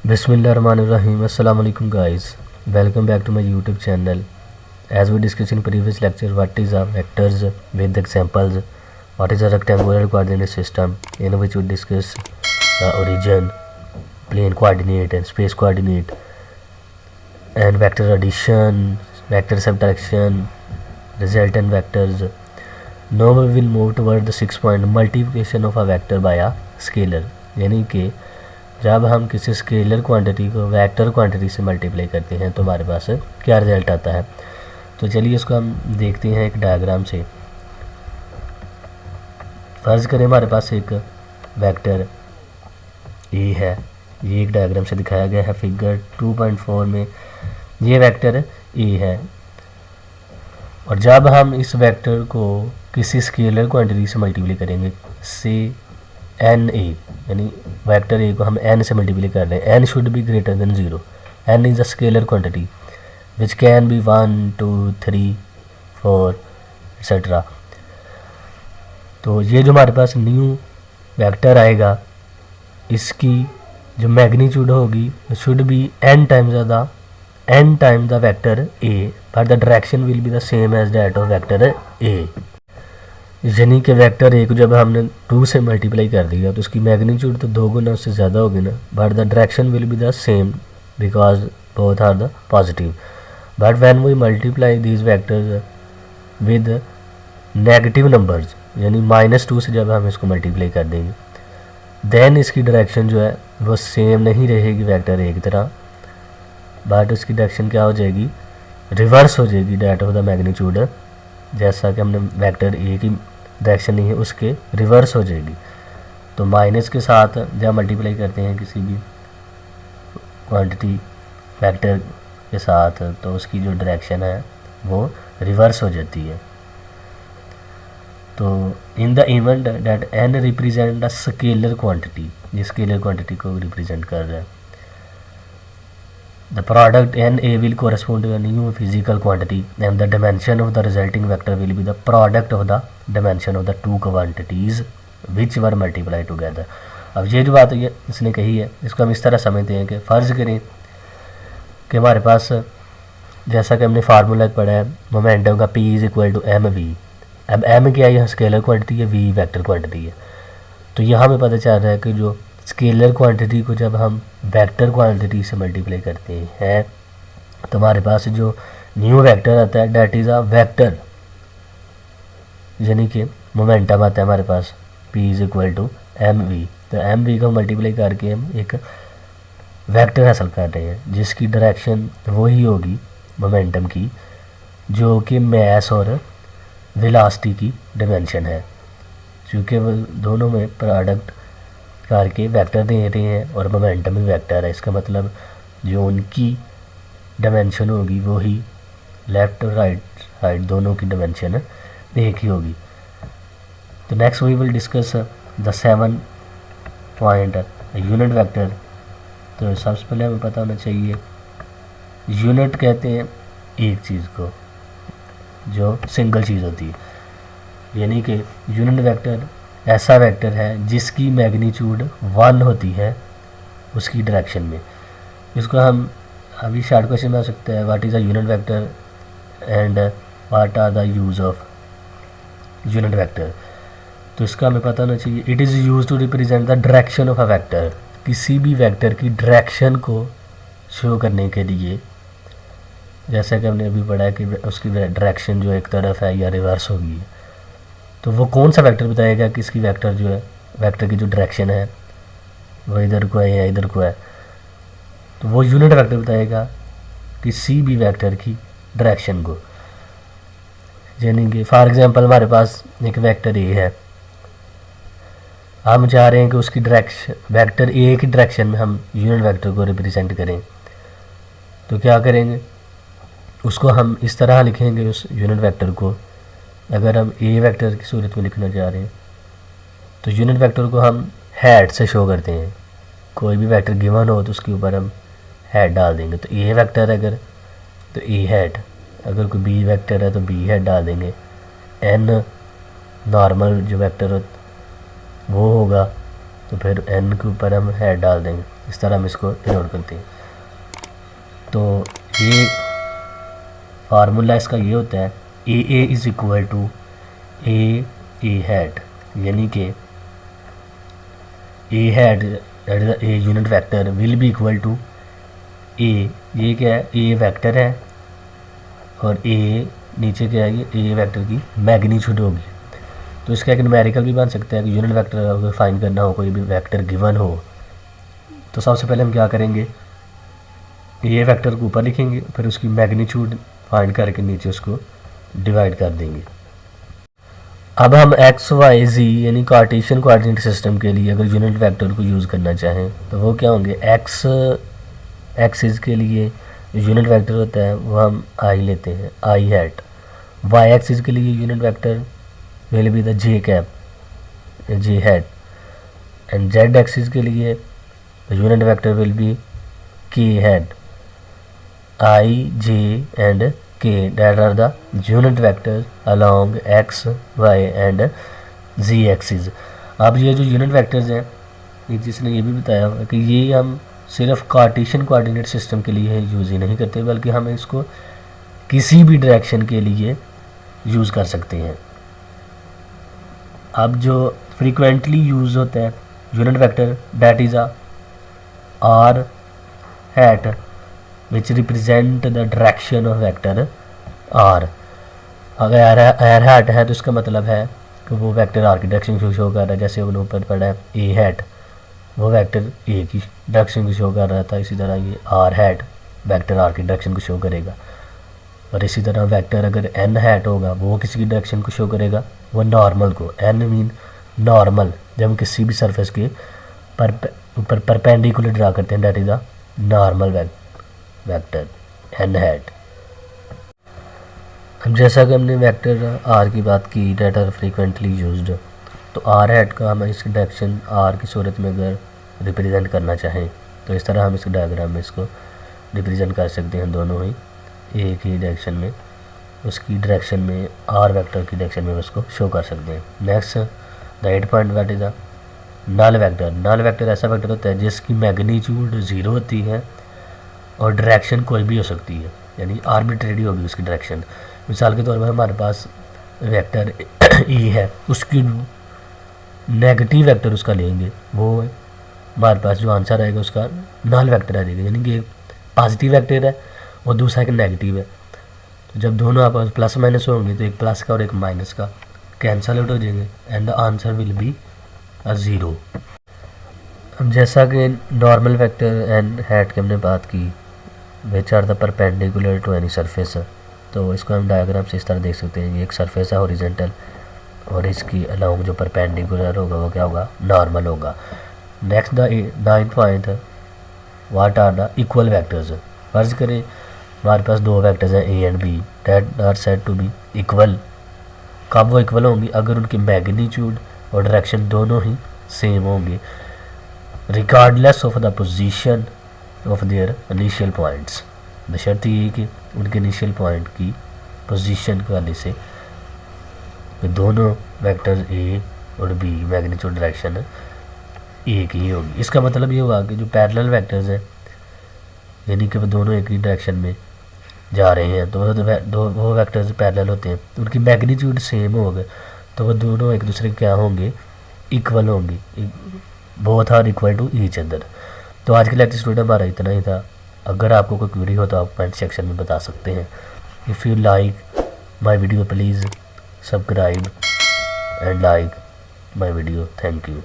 Bismillahirrahmanirrahim. Assalamu alaikum guys. Welcome back to my YouTube channel. As we discussed in previous lecture, what is a vectors with examples, what is a rectangular coordinate system, in which we discuss the origin, plane coordinate and space coordinate, and vector addition, vector subtraction, resultant vectors. Now we will move toward the 6 point multiplication of a vector by a scalar. यानी कि जब हम किसी scalar quantity को vector quantity से multiply करते हैं तो हमारे पास क्या रिजल्ट आता है। तो चलिए इसको हम देखते हैं एक डायग्राम से। फ़र्ज़ करें हमारे पास एक वेक्टर ए है, ये एक डायग्राम से दिखाया गया है फिगर 2.4 में। ये वेक्टर ए है और जब हम इस वेक्टर को किसी स्केलर क्वांटिटी से मल्टीप्लाई करेंगे, से एन ए, यानी वेक्टर ए को हम एन से मल्टीप्लाई कर रहे हैं, N should be greater than 0। N is a scalar quantity which can be 1 2 3 4 etcetera. तो ये जो हमारे पास न्यू वेक्टर आएगा, इसकी जो मैग्नीट्यूड होगी should be n times the vector A, but the direction will be the same as that of vector A. यानी कि वेक्टर ए को जब हमने 2 से मल्टीप्लाई कर दिया तो उसकी मैग्नीट्यूड तो 2 गुना उससे ज़्यादा होगी ना, but the direction will be the same because both are the positive. But when we multiply these vectors with negative numbers, यानी -2 से जब हम इसको मल्टीप्लाई कर देंगे, देन इसकी डायरेक्शन जो है वो सेम नहीं रहेगी वेक्टर ए की तरह, बट उसकी डायरेक्शन क्या हो जाएगी, रिवर्स हो जाएगी डैट ऑफ द मैग्नीट्यूड। जैसा कि हमने वेक्टर ए की डायरेक्शन नहीं है उसके रिवर्स हो जाएगी। तो माइनस के साथ जब मल्टीप्लाई करते हैं किसी भी क्वांटिटी वेक्टर के साथ तो उसकी जो डायरेक्शन है वो रिवर्स हो जाती है। तो in the event that N represent a scalar quantity, ये स्केलर क्वांटिटी को रिप्रेजेंट कर रहा है, the product n a will correspond to a new physical quantity and the dimension of the resulting vector will be the product of the dimension of the two quantities which were multiplied together। अब ये जो बात है इसने कही है, इसको हम इस तरह समझते हैं कि फ़र्ज़ करें कि हमारे पास जैसा कि हमने फार्मूला पढ़ा है मोमेंटम का p is equal to M V. अब m क्या है, यहाँ स्केलर क्वांटिटी है, v वेक्टर क्वांटिटी है। तो यहाँ हमें पता चल रहा है कि जो स्केलर क्वांटिटी को जब हम वेक्टर क्वांटिटी से मल्टीप्लाई करते हैं तो हमारे पास जो न्यू वेक्टर आता है डैट इज़ अ वेक्टर, यानी कि मोमेंटम आता है हमारे पास p is equal to M V. तो एम वी को मल्टीप्लाई करके हम एक वेक्टर हासिल कर रहे हैं जिसकी डायरेक्शन वही होगी मोमेंटम की जो कि मास और वेलोसिटी की डिमेंशन है, चूँकि वो दोनों में प्रोडक्ट करके वेक्टर दे रहे हैं और मोमेंटम भी वेक्टर है। इसका मतलब जो उनकी डायमेंशन होगी वो ही लेफ़्ट और राइट साइड दोनों की डायमेंशन एक ही होगी। तो next we will discuss the 7 point unit vector. तो सबसे पहले हमें पता होना चाहिए यूनिट कहते हैं एक चीज़ को जो सिंगल चीज़ होती है, यानी कि यूनिट वेक्टर ऐसा वेक्टर है जिसकी मैग्नीट्यूड 1 होती है उसकी डायरेक्शन में। इसको हम अभी शॉर्ट क्वेश्चन में आ सकता है, what is a unit vector and what are the use of unit vector. तो इसका हमें पता होना चाहिए it is use to represent the direction of a vector, किसी भी वेक्टर की डायरेक्शन को शो करने के लिए। जैसा कि हमने अभी पढ़ा है कि उसकी डायरेक्शन जो एक तरफ है या रिवर्स होगी, तो वो कौन सा वेक्टर बताएगा कि इसकी वेक्टर जो है वेक्टर की जो डायरेक्शन है वो इधर को है या इधर को है। तो वो यूनिट वेक्टर बताएगा किसी भी वेक्टर की डायरेक्शन को। यानी कि फॉर एग्जांपल हमारे पास एक वेक्टर ए है, हम चाह रहे हैं कि उसकी डायरेक्शन वेक्टर ए की डायरेक्शन में हम यूनिट वेक्टर को रिप्रेजेंट करें। तो क्या करेंगे, उसको हम इस तरह लिखेंगे उस यूनिट वेक्टर को। अगर हम ए वेक्टर की सूरत में लिखना चाह रहे हैं तो यूनिट वेक्टर को हम हेड से शो करते हैं। कोई भी वेक्टर गिवन हो तो उसके ऊपर हम हेड डाल देंगे। तो ए वेक्टर अगर तो ए हेड, अगर कोई बी वेक्टर है तो बी हेड डाल देंगे। एन नॉर्मल जो वेक्टर हो वो होगा तो फिर एन के ऊपर हम हेड डाल देंगे। इस तरह हम इसको डिनोट करते हैं। तो ये फार्मूला इसका ये होता है a is equal to a hat, यानी कि a hat a unit vector will be equal to a, ये क्या है, ए वेक्टर है और ए नीचे क्या है, ये ए वेक्टर की मैग्नीट्यूड होगी। तो इसका एक न्यूमेरिकल भी बन सकता है कि यूनिट वेक्टर अगर फाइंड करना हो, कोई भी वेक्टर गिवन हो, तो सबसे पहले हम क्या करेंगे, ए वेक्टर को ऊपर लिखेंगे, फिर उसकी मैग्नीट्यूड फाइंड करके नीचे उसको डिवाइड कर देंगे। अब हम एक्स वाई जी यानी कार्टेशियन कोऑर्डिनेट सिस्टम के लिए अगर यूनिट वेक्टर को यूज़ करना चाहें तो वो क्या होंगे, एक्सिस के लिए यूनिट वेक्टर होता है वो हम आई लेते हैं, आई हैट। वाई एक्सिस के लिए unit vector will be the J cap, J hat. And Z axis के लिए यूनिट वेक्टर विल बी के हैट, आई जे एंड के, that are the unit vectors along x, y and z axis। अब ये जो unit vectors हैं, ये जिसने ये भी बताया हुआ कि ये हम सिर्फ कार्टेशियन कोऑर्डिनेट सिस्टम के लिए यूज़ ही नहीं करते, बल्कि हम इसको किसी भी डायरेक्शन के लिए यूज़ कर सकते हैं। अब जो फ्रीक्वेंटली यूज़ होता है unit vector, that is R hat which represent the direction of vector r। अगर r हैट है तो इसका मतलब है कि वो वेक्टर r की डायरेक्शन को शो कर रहा है, जैसे उन्होंने ऊपर पढ़ा है a हैट, वो वेक्टर a की डायरेक्शन को शो कर रहा था, इसी तरह ये r हैट वेक्टर r की डायरेक्शन को शो करेगा। और इसी तरह वेक्टर अगर n हैट होगा वो किसी की डायरेक्शन को शो करेगा, वो नॉर्मल को, n मीन नॉर्मल, जब हम किसी भी सरफेस के ऊपर परपेंडिकुलर ड्रा करते हैं, that is a normal vector n hat. अब जैसा कि हमने वेक्टर r की बात की, डेट आर फ्रीक्वेंटली यूज्ड, तो r हैट का हम इस डायरेक्शन r की सूरत में अगर रिप्रेजेंट करना चाहें तो इस तरह हम इस डायग्राम में इसको रिप्रेजेंट कर सकते हैं, दोनों ही एक ही डायरेक्शन में, उसकी डायरेक्शन में, r वेक्टर की डायरेक्शन में उसको शो कर सकते हैं। Next the 8 point what is the null vector. Null vector ऐसा वेक्टर होता है जिसकी मैग्नीट्यूड 0 होती है और डायरेक्शन कोई भी हो सकती है, यानी आर्बिट्रेरी होगी उसकी डायरेक्शन। मिसाल के तौर पर हमारे पास वेक्टर ए है, उसकी नेगेटिव वेक्टर उसका लेंगे, वो हमारे पास जो आंसर आएगा उसका नल वेक्टर आ जाएगा, यानी कि एक पॉजिटिव वेक्टर है और दूसरा एक नेगेटिव है। तो जब दोनों आपस प्लस माइनस होंगे तो एक प्लस का और एक माइनस का कैंसल आउट हो जाएंगे and the answer will be a 0। अब जैसा कि नॉर्मल वेक्टर एंड हैट की हमने बात की, which are the perpendicular to any surface, तो इसको हम डायग्राम से इस तरह देख सकते हैं, ये एक सरफेस है हॉरिजॉन्टल और इसकी अलोंग जो परपेंडिकुलर होगा वो क्या होगा, नॉर्मल होगा। Next the 9th point, what are the equal vectors. फर्ज करें हमारे पास दो वेक्टर्स हैं A and B, that are said to be equal. कब वो इक्वल होंगी, अगर उनकी मैग्नीट्यूड और डायरेक्शन दोनों ही सेम होंगे, regardless of the position of their initial points. बशर्ते ये कि उनके इनिशियल पॉइंट की पोजीशन के वाले से दोनों वेक्टर्स ए और बी मैग्नीट्यूड डायरेक्शन एक ही होगी। इसका मतलब ये हुआ कि जो पैरेलल वेक्टर्स हैं, यानी कि वो दोनों एक ही डायरेक्शन में जा रहे हैं, तो वो वेक्टर्स पैरेलल होते हैं, उनकी मैग्नीट्यूड सेम होगा, तो वो दोनों एक दूसरे के क्या होंगे, इक्वल होंगे, both are equal to each other. तो आज के लेक्चर स्टूडेंट हमारा इतना ही था। अगर आपको कोई क्वेरी हो तो आप कमेंट सेक्शन में बता सकते हैं। If you like my video please subscribe and like my video. Thank you.